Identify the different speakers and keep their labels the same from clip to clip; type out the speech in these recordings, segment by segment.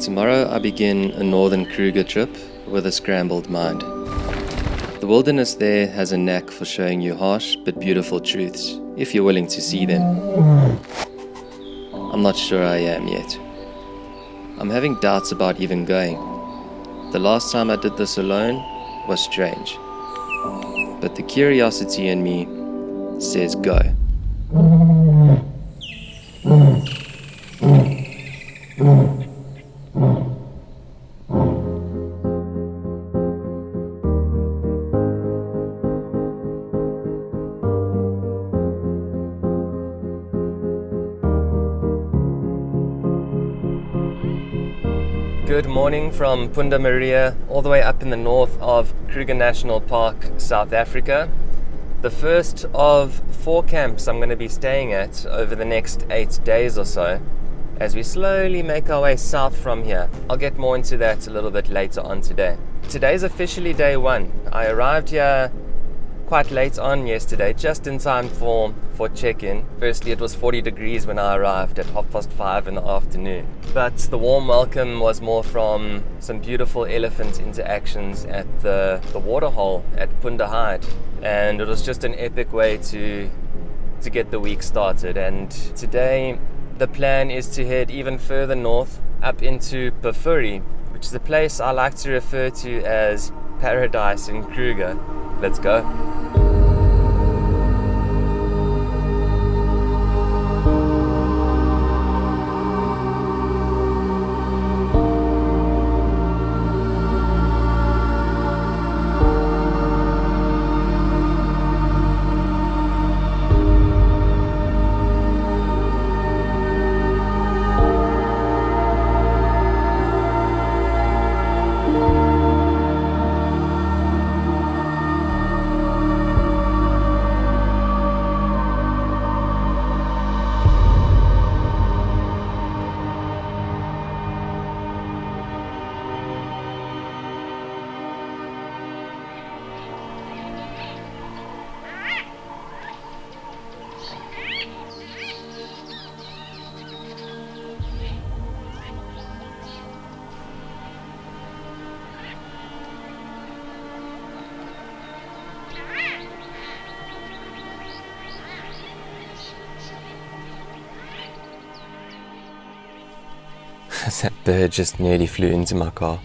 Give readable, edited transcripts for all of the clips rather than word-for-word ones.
Speaker 1: Tomorrow I begin a Northern Kruger trip with a scrambled mind. The wilderness there has a knack for showing you harsh but beautiful truths, if you're willing to see them. I'm not sure I am yet. I'm having doubts about even going. The last time I did this alone was strange. But the curiosity in me says go. Good morning from Punda Maria, all the way up in the north of Kruger National Park, South Africa. The first of 4 camps I'm going to be staying at over the next 8 days or so, as we slowly make our way south from here. I'll get more into that a little bit later on today. Today's officially day 1. I arrived here quite late on yesterday, just in time for check-in. Firstly, it was 40 degrees when I arrived at 5:30 in the afternoon. But the warm welcome was more from some beautiful elephant interactions at the waterhole at Punda Hide. And it was just an epic way to get the week started. And today, the plan is to head even further north up into Pafuri, which is a place I like to refer to as paradise in Kruger. Let's go. That bird just nearly flew into my car.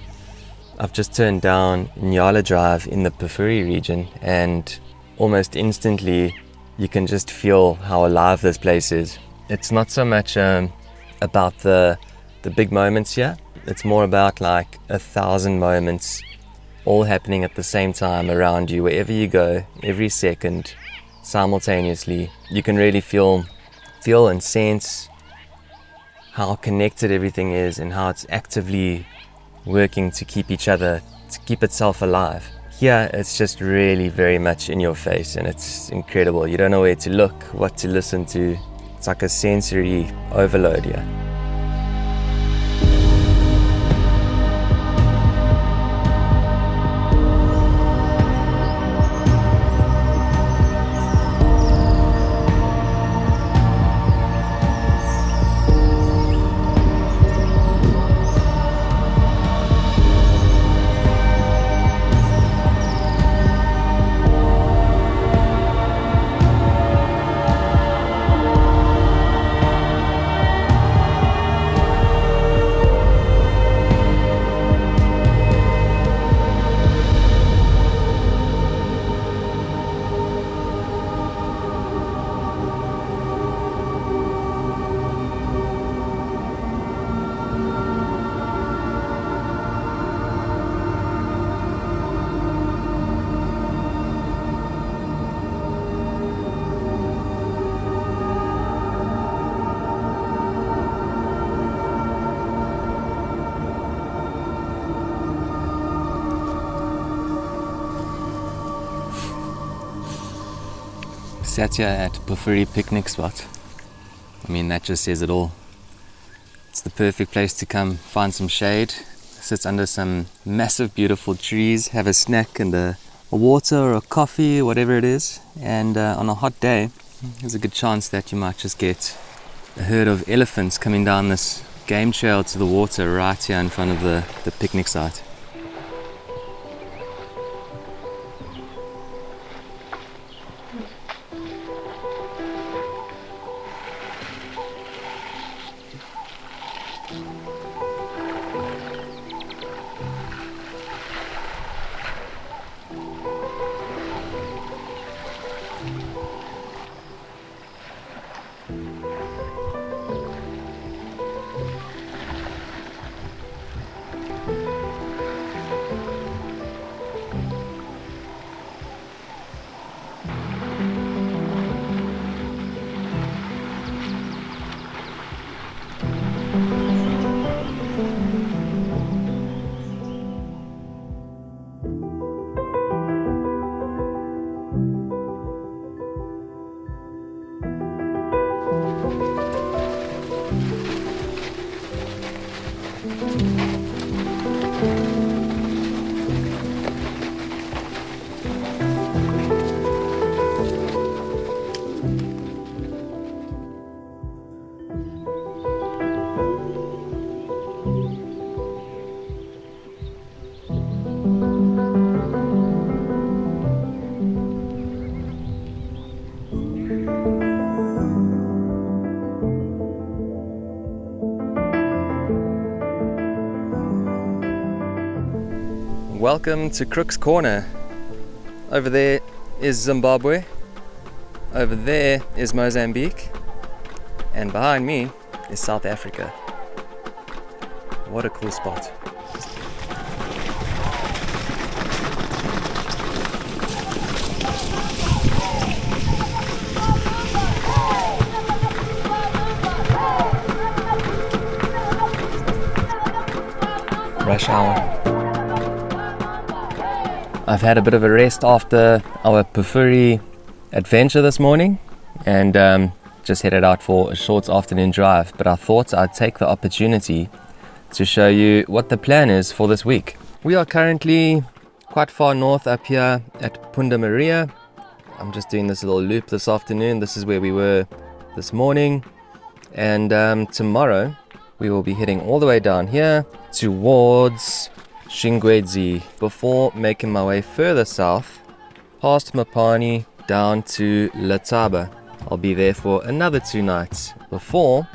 Speaker 1: I've just turned down Nyala Drive in the Pafuri region, and almost instantly you can just feel how alive this place is. It's not so much about the big moments here. It's more about like 1,000 moments all happening at the same time around you, wherever you go, every second, simultaneously. You can really feel and sense how connected everything is and how it's actively working to keep each other, to keep itself alive. Here, it's just really very much in your face, and it's incredible. You don't know where to look, what to listen to. It's like a sensory overload here. Sat here at Pafuri picnic spot. I mean, that just says it all. It's the perfect place to come find some shade, sit under some massive beautiful trees, have a snack and a water or a coffee, whatever it is. And on a hot day, there's a good chance that you might just get a herd of elephants coming down this game trail to the water right here in front of the picnic site. Welcome to Crook's Corner. Over there is Zimbabwe, over there is Mozambique, and behind me is South Africa. What a cool spot. Rush hour. I've had a bit of a rest after our Pufuri adventure this morning and just headed out for a short afternoon drive, but I thought I'd take the opportunity to show you what the plan is for this week. We are currently quite far north up here at Punda Maria. I'm just doing this little loop this afternoon. This is where we were this morning, and tomorrow we will be heading all the way down here towards Shingwedzi before making my way further south past Mapani down to Letaba. I'll be there for another 2 nights before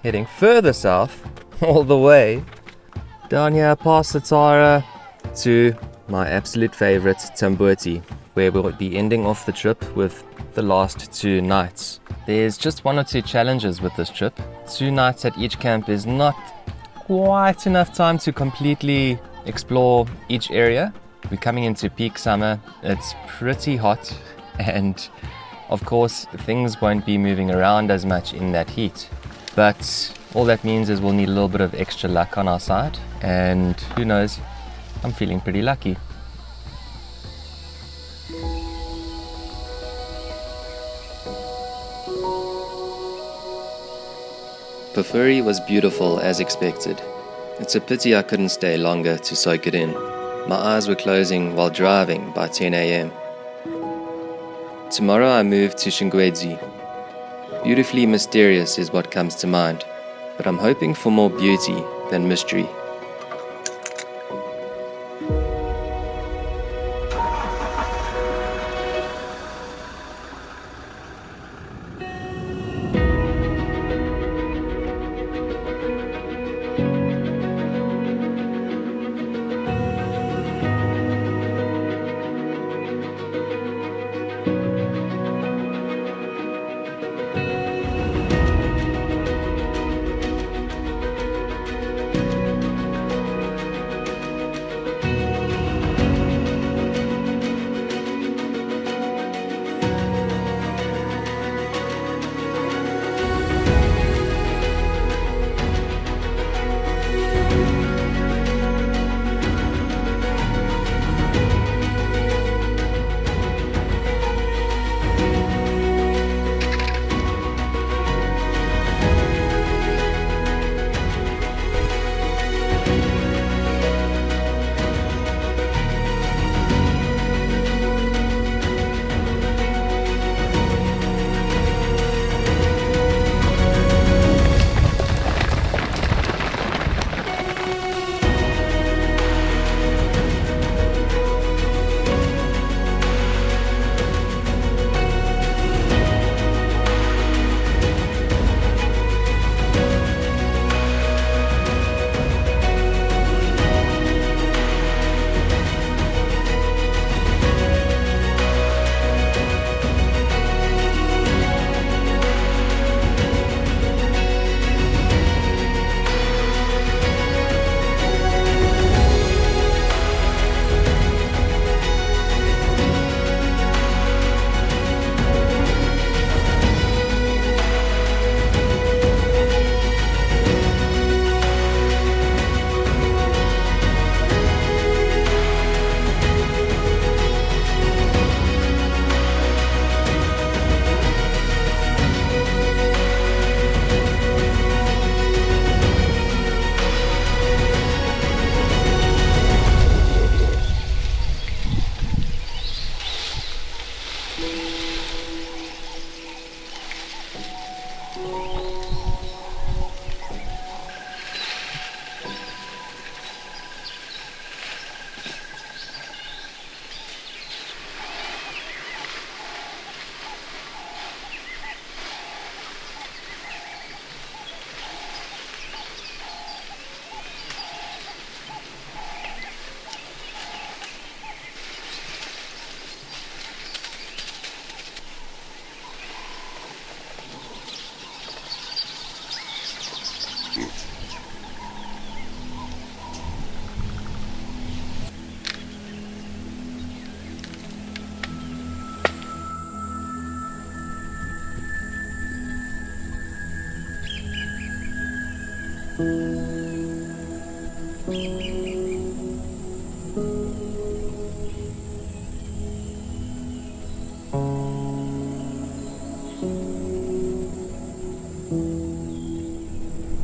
Speaker 1: heading further south all the way down here past Satara to my absolute favorite Tambuti, where we'll be ending off the trip with the last 2 nights. There's just 1 or 2 challenges with this trip. 2 nights at each camp is not quite enough time to completely explore each area. We're coming into peak summer, it's pretty hot, and of course things won't be moving around as much in that heat, but all that means is we'll need a little bit of extra luck on our side, and who knows, I'm feeling pretty lucky. Pufuri was beautiful as expected. It's a pity I couldn't stay longer to soak it in. My eyes were closing while driving by 10 a.m. Tomorrow I move to Shingwedzi. Beautifully mysterious is what comes to mind, but I'm hoping for more beauty than mystery.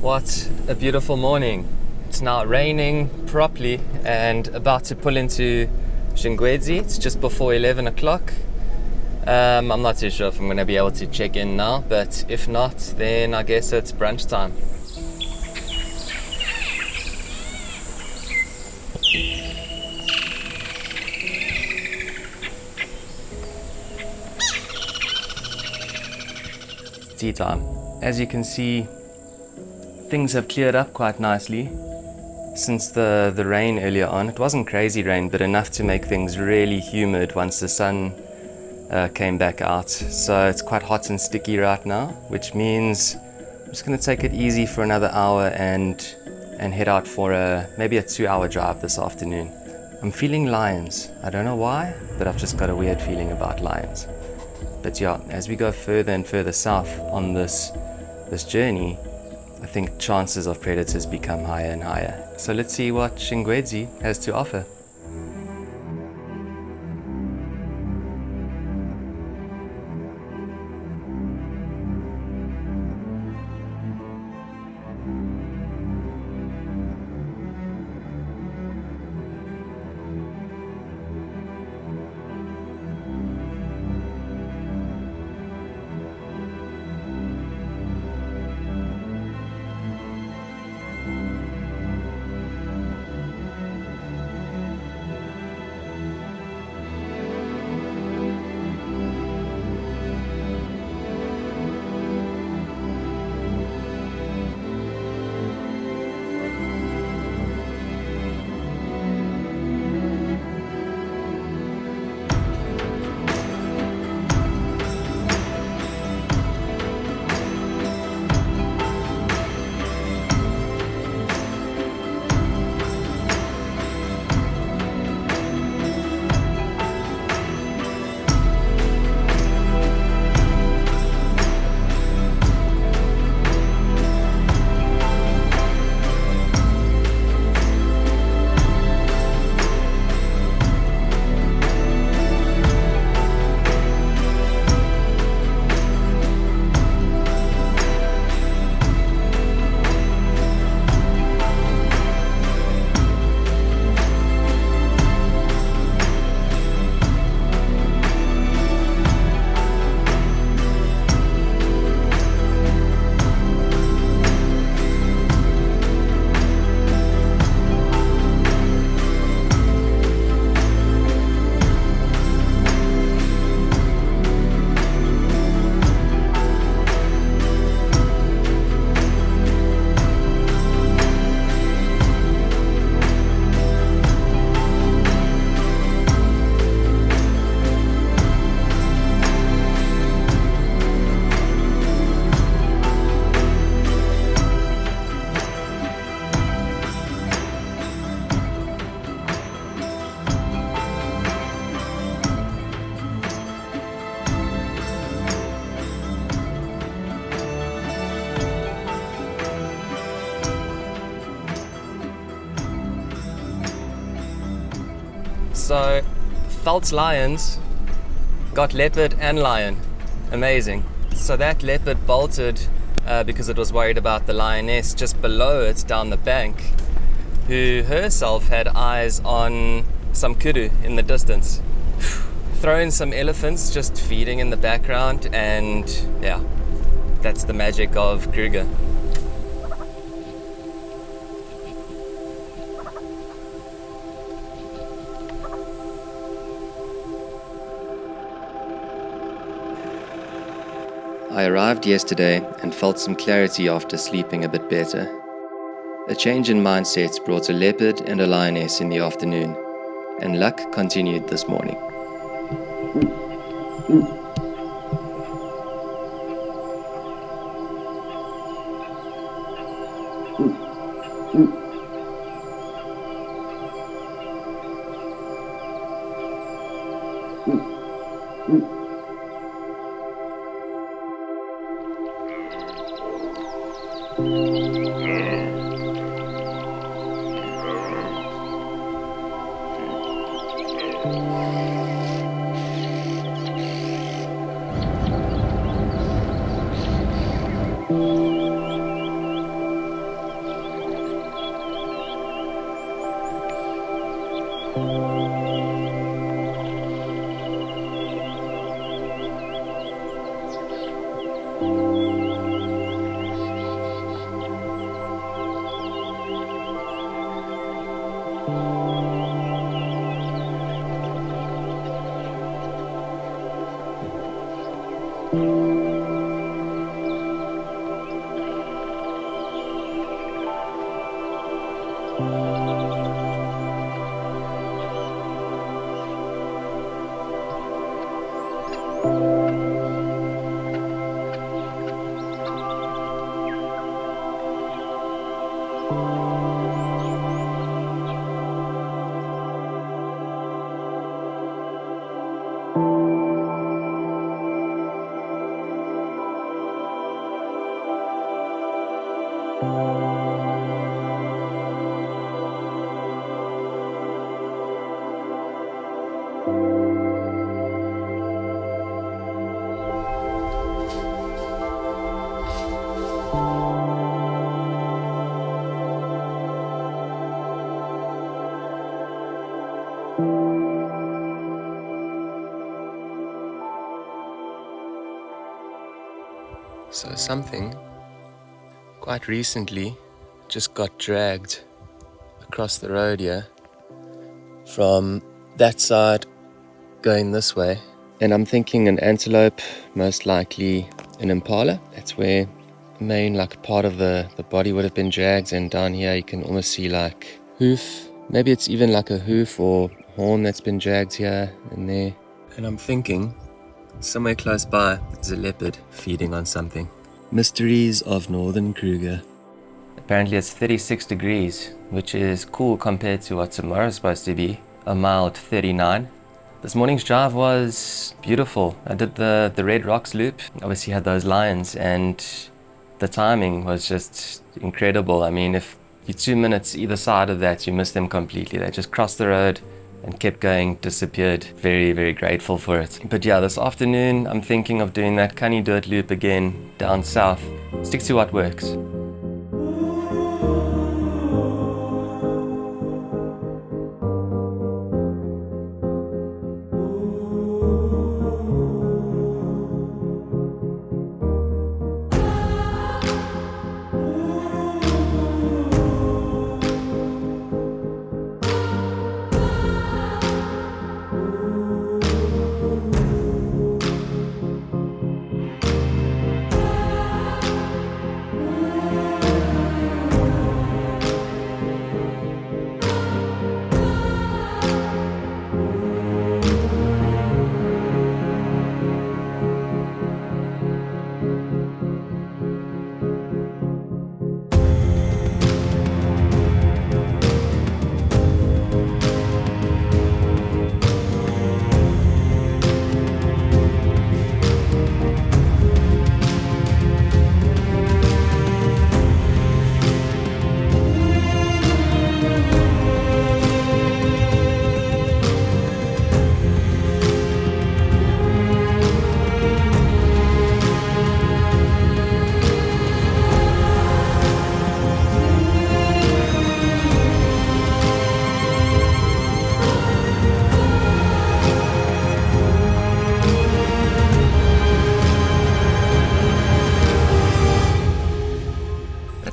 Speaker 1: What a beautiful morning. It's now raining properly and about to pull into Shingwedzi. It's just before 11 o'clock. I'm not too sure if I'm going to be able to check in now, but if not, then I guess it's brunch time. It's tea time. As you can see, things have cleared up quite nicely since the rain earlier on. It wasn't crazy rain, but enough to make things really humid once the sun came back out. So it's quite hot and sticky right now, which means I'm just going to take it easy for another hour and head out for maybe a 2-hour drive this afternoon. I'm feeling lions. I don't know why, but I've just got a weird feeling about lions. But yeah, as we go further and further south on this journey, I think chances of predators become higher and higher. So let's see what Shingwedzi has to offer. So, Phelps lions got leopard and lion. Amazing. So that leopard bolted because it was worried about the lioness just below it down the bank, who herself had eyes on some kudu in the distance. Throw in some elephants just feeding in the background, and yeah, That's the magic of Kruger. I arrived yesterday and felt some clarity after sleeping a bit better. A change in mindsets brought a leopard and a lioness in the afternoon, and luck continued this morning. So something quite recently just got dragged across the road here from that side going this way, and I'm thinking an antelope, most likely an impala. That's where the main part of the body would have been dragged, and down here you can almost see like hoof, maybe it's even like a hoof or horn that's been dragged here and there. And I'm thinking somewhere close by is a leopard feeding on something. Mysteries of Northern Kruger. Apparently it's 36 degrees, which is cool compared to what tomorrow's supposed to be, a mild 39. This morning's drive was beautiful. I did the Red Rocks loop. Obviously had those lions, and the timing was just incredible. I mean, if you're 2 minutes either side of that, you miss them completely. They just crossed the road and kept going, disappeared. Very, very grateful for it. But yeah, this afternoon I'm thinking of doing that Canny Dirt loop again down south. Stick to what works.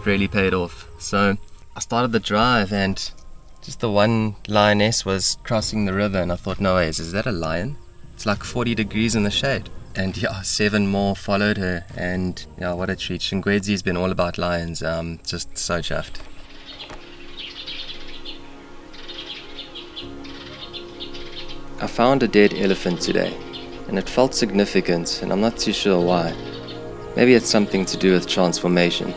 Speaker 1: that really paid off. So I started the drive and just the one lioness was crossing the river, and I thought, no ways, is that a lion? It's like 40 degrees in the shade. And yeah, 7 more followed her, and yeah, what a treat. Shingwedzi's been all about lions, just so chuffed. I found a dead elephant today, and it felt significant, and I'm not too sure why. Maybe it's something to do with transformation.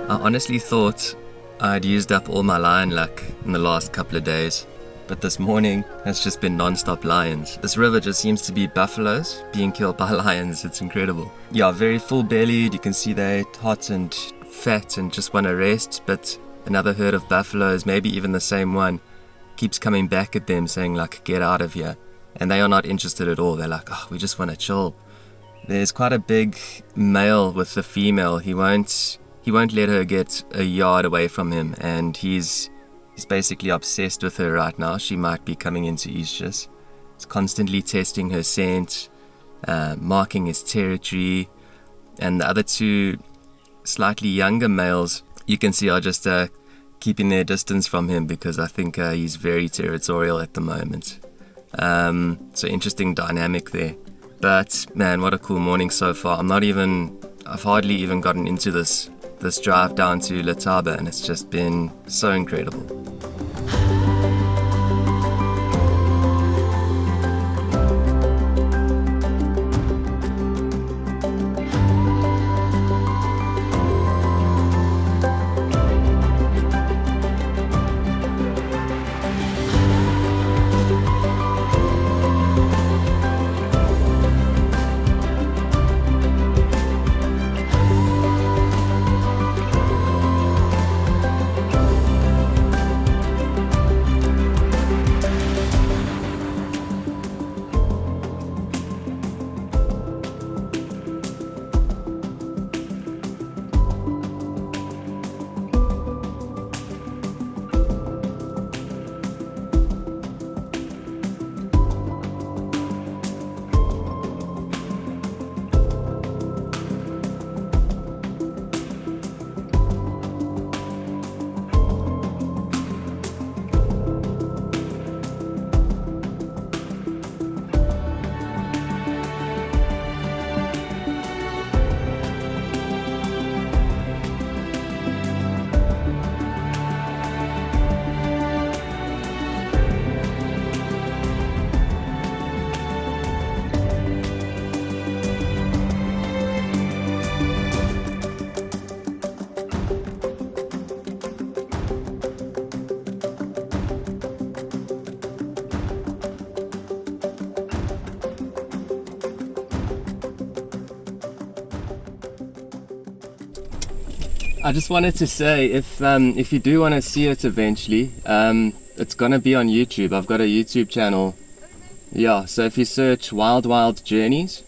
Speaker 1: I honestly thought I'd used up all my lion luck in the last couple of days, but this morning has just been non-stop lions. This river just seems to be buffaloes being killed by lions. It's incredible. Yeah, very full-bellied. You can see they're hot and fat and just want to rest, but another herd of buffaloes, maybe even the same one, keeps coming back at them saying like, get out of here. And they are not interested at all. They're like, oh, we just want to chill. There's quite a big male with the female. He won't let her get a yard away from him, and he's basically obsessed with her right now. She might be coming into estrus. He's constantly testing her scent, marking his territory, and the other 2 slightly younger males you can see are just keeping their distance from him because I think he's very territorial at the moment. So interesting dynamic there. But man, what a cool morning so far. I've hardly even gotten into this drive down to Letaba, and it's just been so incredible. I just wanted to say, if you do want to see it eventually, it's gonna be on YouTube. I've got a YouTube channel. Yeah, so if you search Wild Journeys,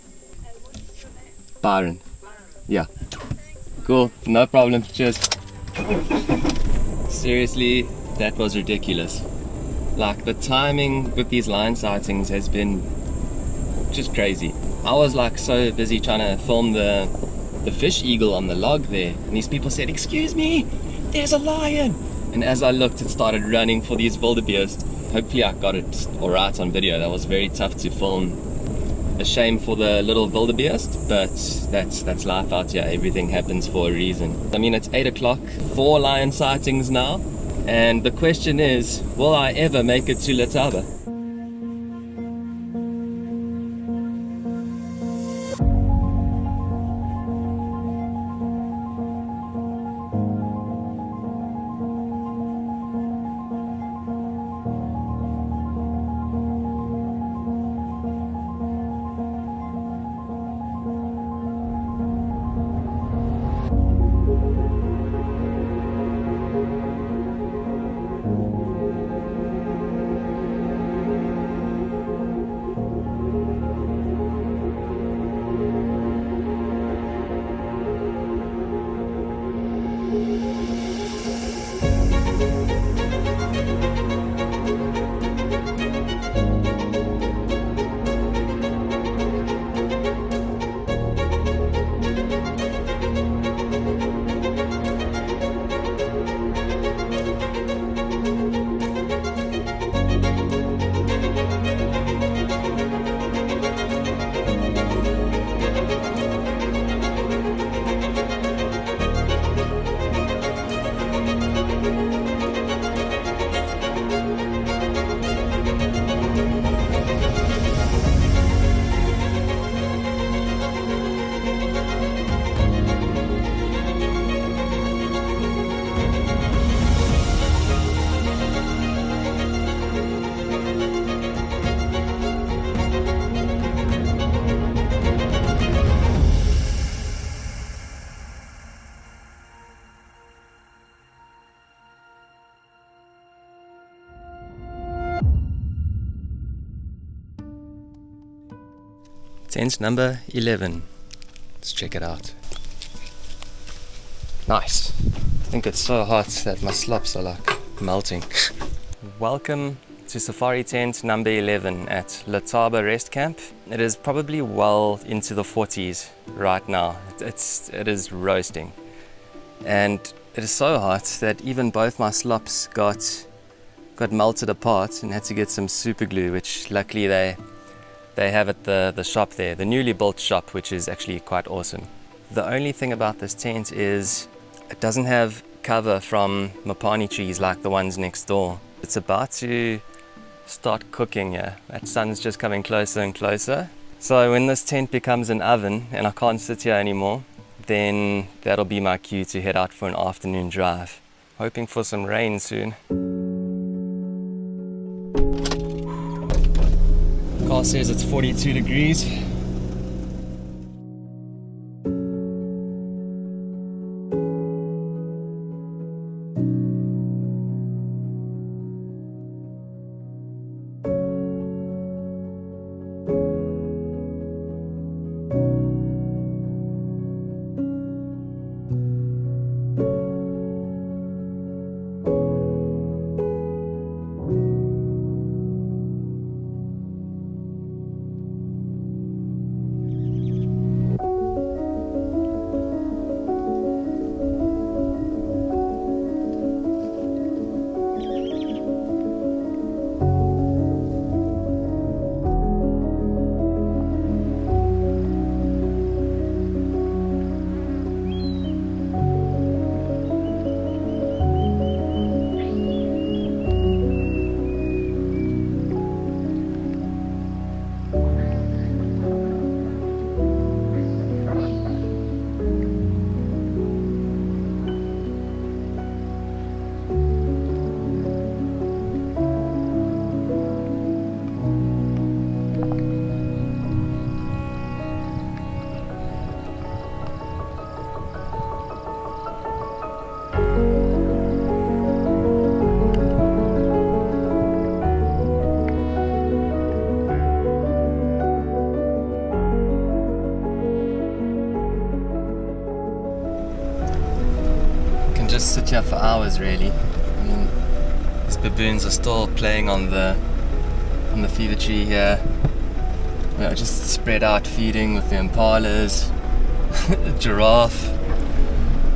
Speaker 1: Byron. Yeah. Cool, no problem. Cheers. Seriously, that was ridiculous. Like, the timing with these line sightings has been just crazy. I was like so busy trying to film the fish eagle on the log there, and these people said, "Excuse me, there's a lion." And as I looked, it started running for these wildebeest. Hopefully I got it alright on video. That was very tough to film. A shame for the little wildebeest, but that's life out here. Everything happens for a reason. I mean, it's 8 o'clock, 4 lion sightings now, and the question is, will I ever make it to Letaba? Tent number 11. Let's check it out. Nice. I think it's so hot that my slops are like melting. Welcome to safari tent number 11 at Letaba Rest Camp. It is probably well into the 40s right now. It is roasting. And it is so hot that even both my slops got melted apart and had to get some super glue, which luckily they have at the shop there, the newly built shop, which is actually quite awesome. The only thing about this tent is it doesn't have cover from mapani trees like the ones next door. It's about to start cooking here. That sun's just coming closer and closer. So when this tent becomes an oven and I can't sit here anymore, then that'll be my cue to head out for an afternoon drive. Hoping for some rain soon. Car says it's 42 degrees. just sit here for hours, really. I mean, these baboons are still playing on the fever tree here. You know, just spread out feeding with the impalas. A giraffe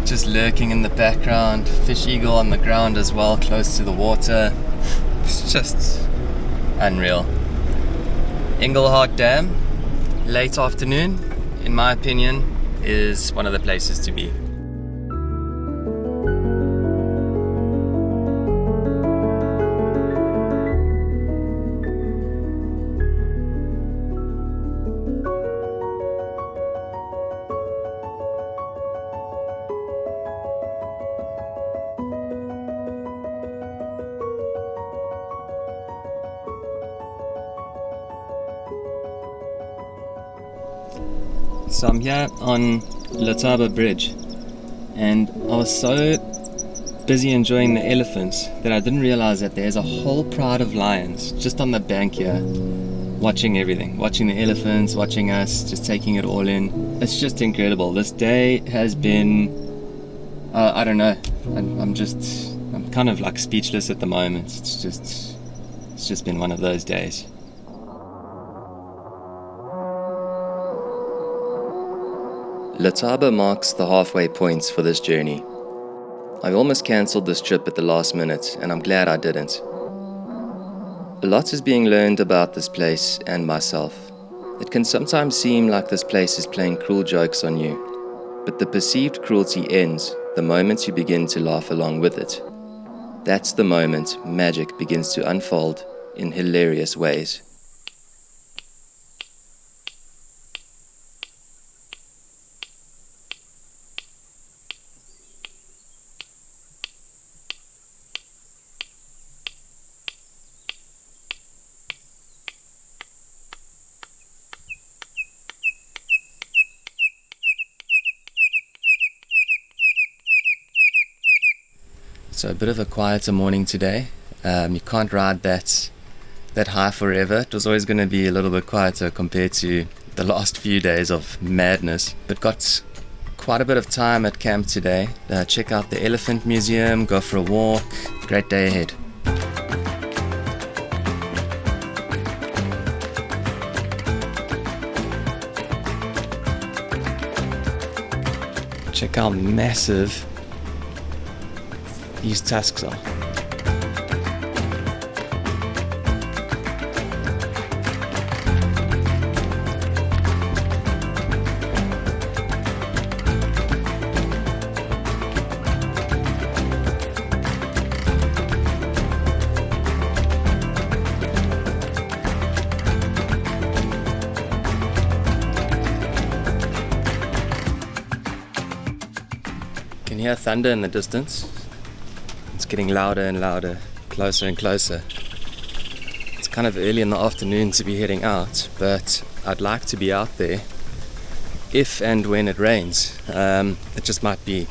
Speaker 1: just lurking in the background. Fish eagle on the ground as well, close to the water. It's just unreal. Engelhard Dam, late afternoon, in my opinion, is one of the places to be. So I'm here on Letaba Bridge, and I was so busy enjoying the elephants that I didn't realize that there's a whole pride of lions just on the bank here, watching everything, watching the elephants, watching us, just taking it all in. It's just incredible. This day has been, I don't know, I'm kind of like speechless at the moment. It's just been one of those days. Letaba marks the halfway points for this journey. I almost cancelled this trip at the last minute, and I'm glad I didn't. A lot is being learned about this place and myself. It can sometimes seem like this place is playing cruel jokes on you, but the perceived cruelty ends the moment you begin to laugh along with it. That's the moment magic begins to unfold in hilarious ways. So a bit of a quieter morning today. You can't ride that high forever. It was always going to be a little bit quieter compared to the last few days of madness. But got quite a bit of time at camp today. Check out the elephant museum, go for a walk. Great day ahead. Check how massive these tusks are. You can hear thunder in the distance. It's getting louder and louder, closer and closer. It's kind of early in the afternoon to be heading out, but I'd like to be out there if and when it rains. It just might be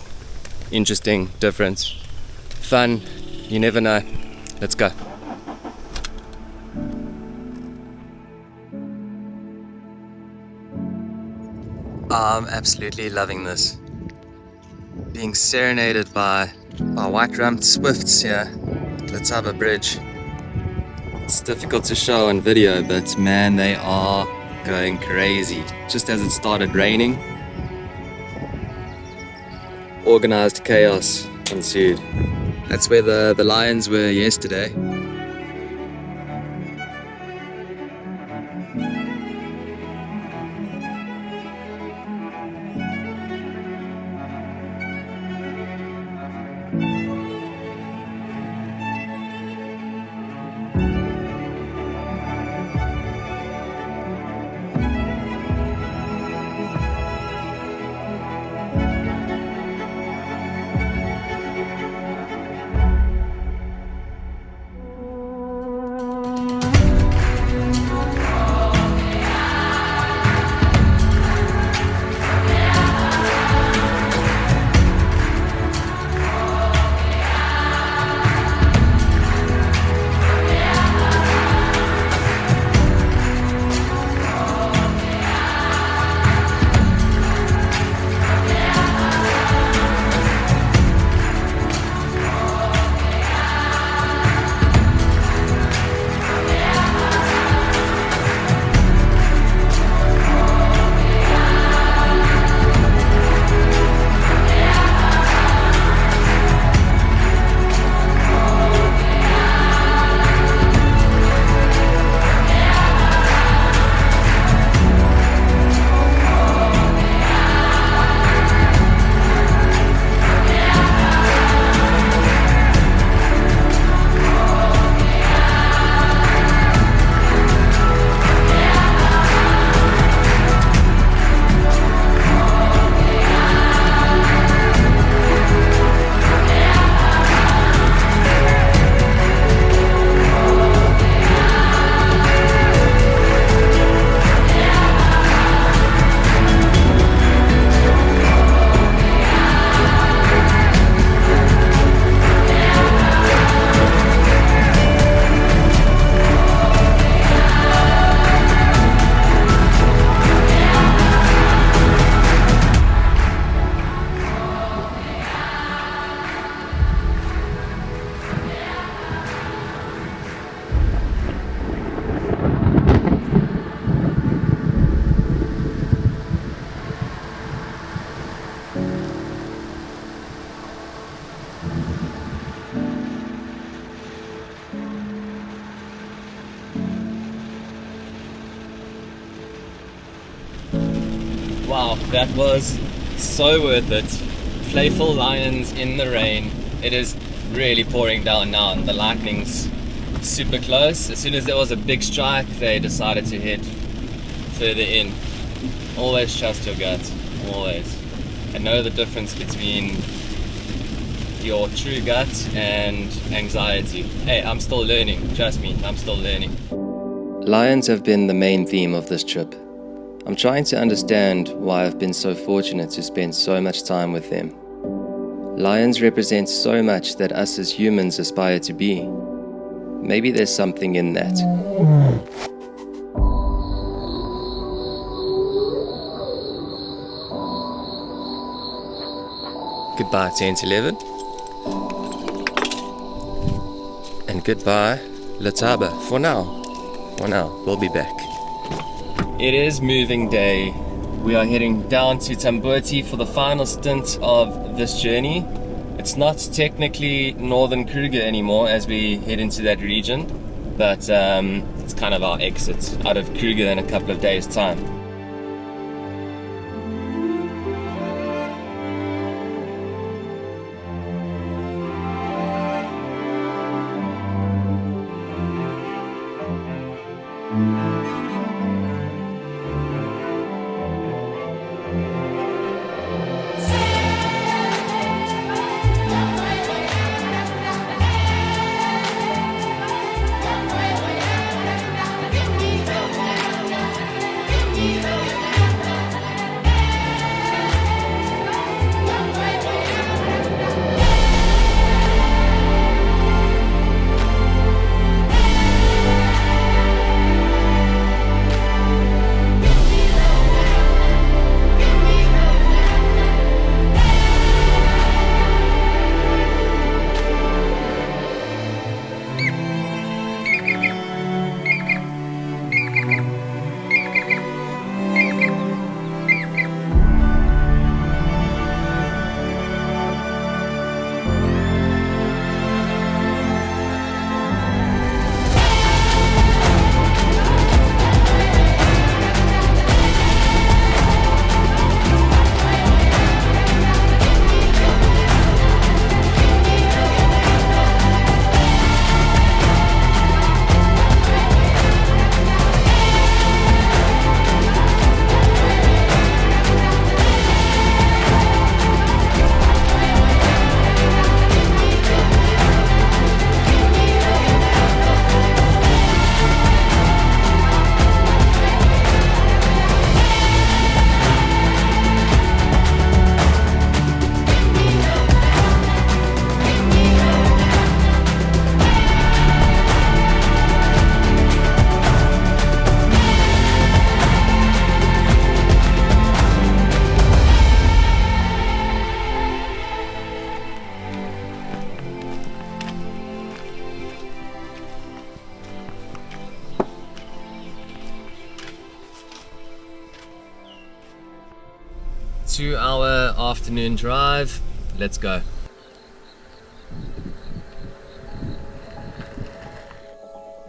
Speaker 1: interesting, different, fun, you never know. Let's go. I'm absolutely loving this. Being serenaded by white-rumped swifts here at Letaba Bridge. It's difficult to show on video, but man, they are going crazy. Just as it started raining, organized chaos ensued. That's where the lions were yesterday. Wow, that was so worth it. Playful lions in the rain. It is really pouring down now and the lightning's super close. As soon as there was a big strike, they decided to head further in. Always trust your gut, always. And know the difference between your true gut and anxiety. Hey, I'm still learning, trust me, I'm still learning. Lions have been the main theme of this trip. I'm trying to understand why I've been so fortunate to spend so much time with them. Lions represent so much that us as humans aspire to be. Maybe there's something in that. Goodbye, 1011. And goodbye, Letaba, for now. For now, we'll be back. It is moving day. We are heading down to Tambuti for the final stint of this journey. It's not technically Northern Kruger anymore as we head into that region, but it's kind of our exit out of Kruger in a couple of days' time. Two-hour afternoon drive. Let's go.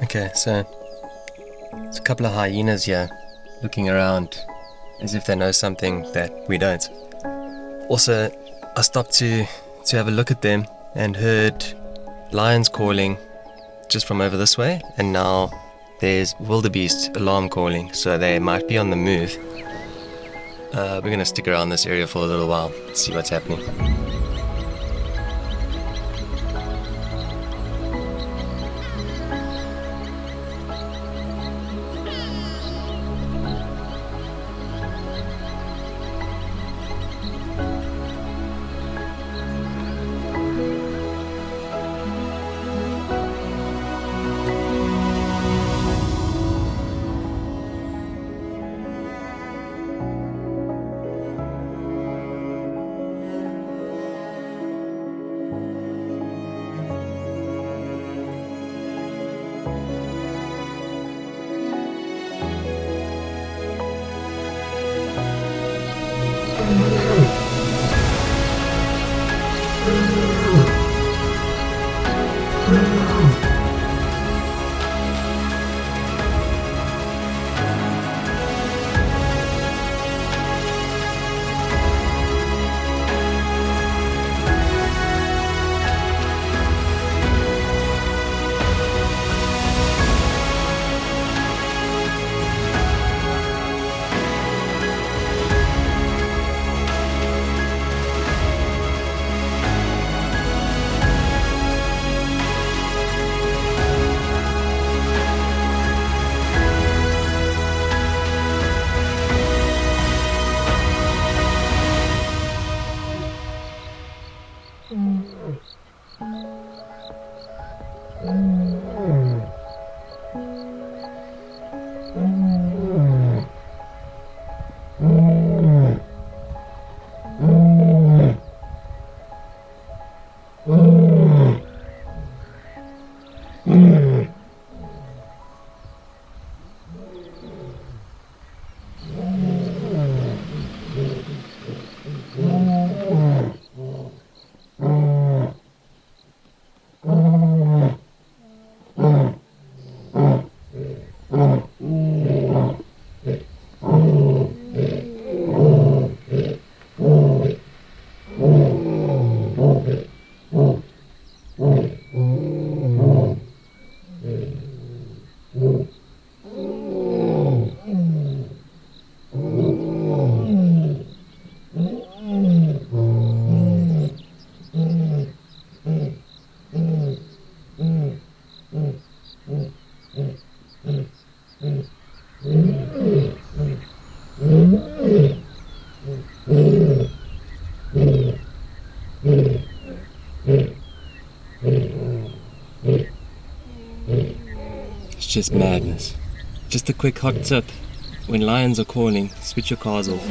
Speaker 1: Okay, so there's a couple of hyenas here looking around as if they know something that we don't. Also, I stopped to have a look at them and heard lions calling just from over this way, and now there's wildebeest alarm calling, so they might be on the move. We're going to stick around this area for a little while, see what's happening. It's just madness. Just a quick hot tip. When lions are calling, switch your cars off.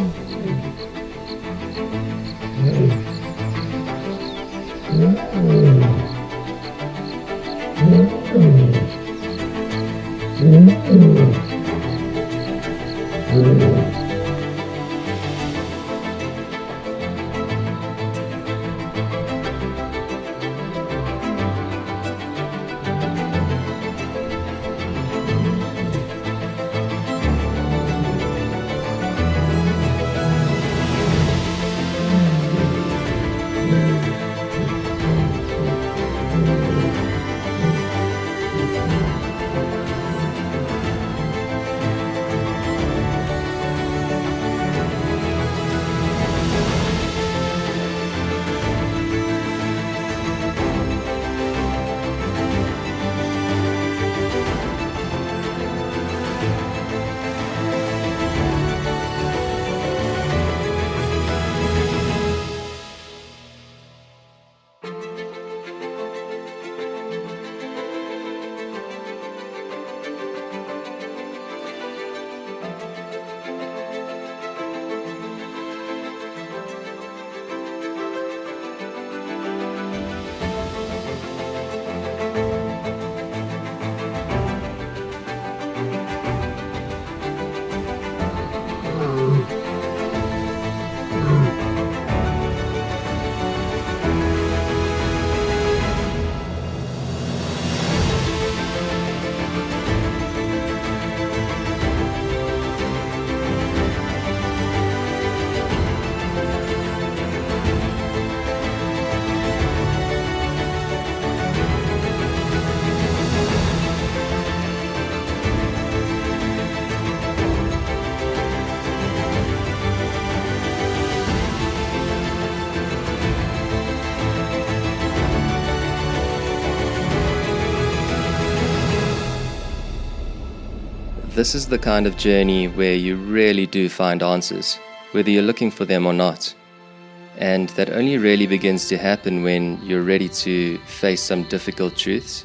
Speaker 1: This is the kind of journey where you really do find answers, whether you're looking for them or not. And that only really begins to happen when you're ready to face some difficult truths.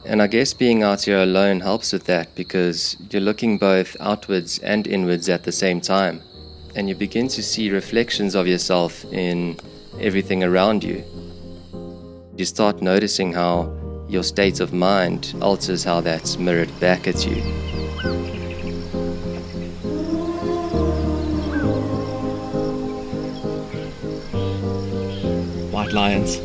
Speaker 1: And I guess being out here alone helps with that, because you're looking both outwards and inwards at the same time. And you begin to see reflections of yourself in everything around you. You start noticing how your state of mind alters how that's mirrored back at you. White lions.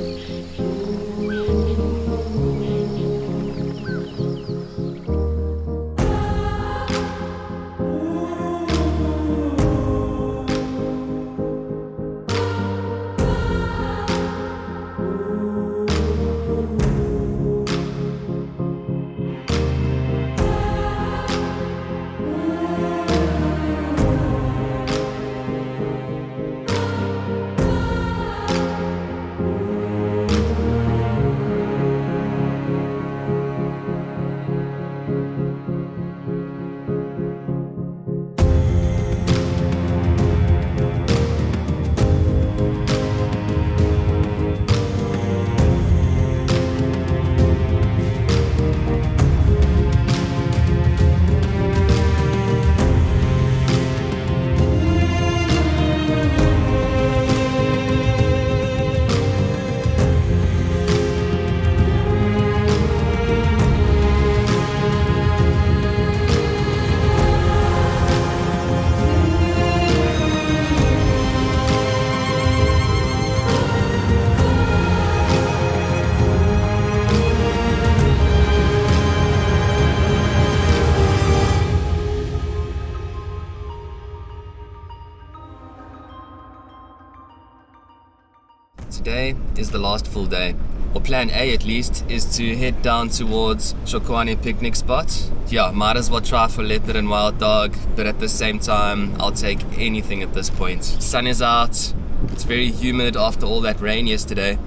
Speaker 1: today is the last full day, or plan A at least, is to head down towards Chokwane picnic spot. Yeah, might as well try for leopard and wild dog, but at the same time, I'll take anything at this point. Sun is out, it's very humid after all that rain yesterday,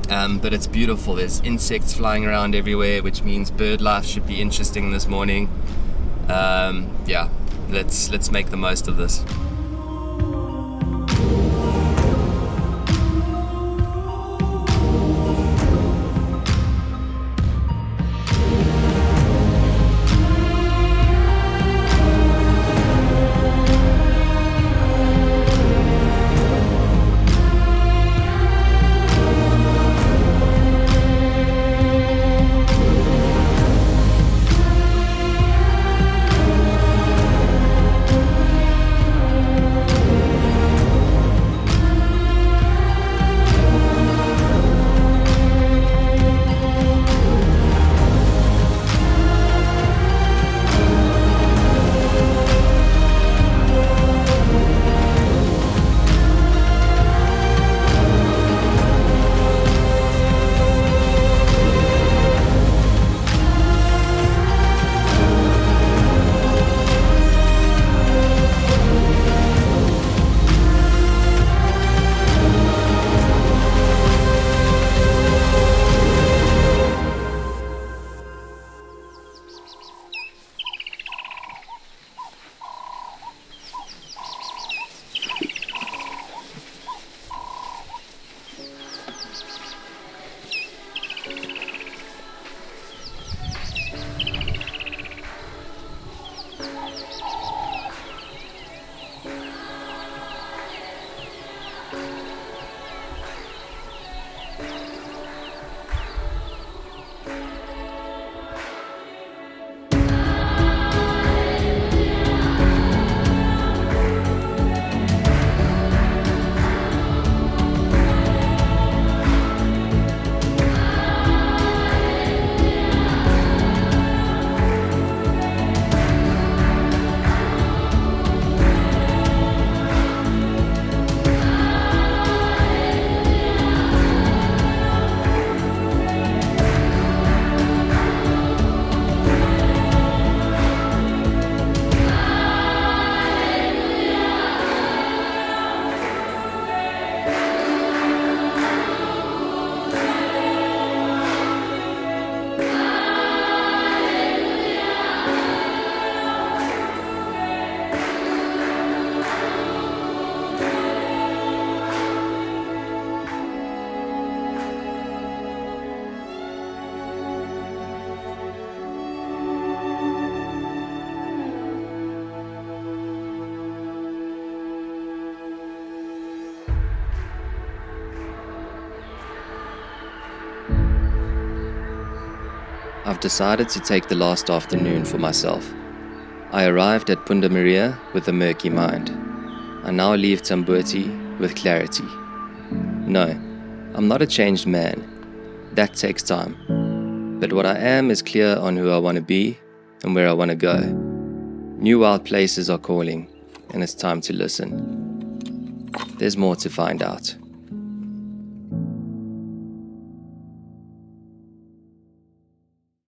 Speaker 1: but it's beautiful. There's insects flying around everywhere, which means bird life should be interesting this morning. Yeah, let's make the most of this. I've decided to take the last afternoon for myself. I arrived at Punda Maria with a murky mind. I now leave Tambuti with clarity. No, I'm not a changed man. That takes time. But what I am is clear on who I want to be and where I want to go. New wild places are calling, and it's time to listen. There's more to find out.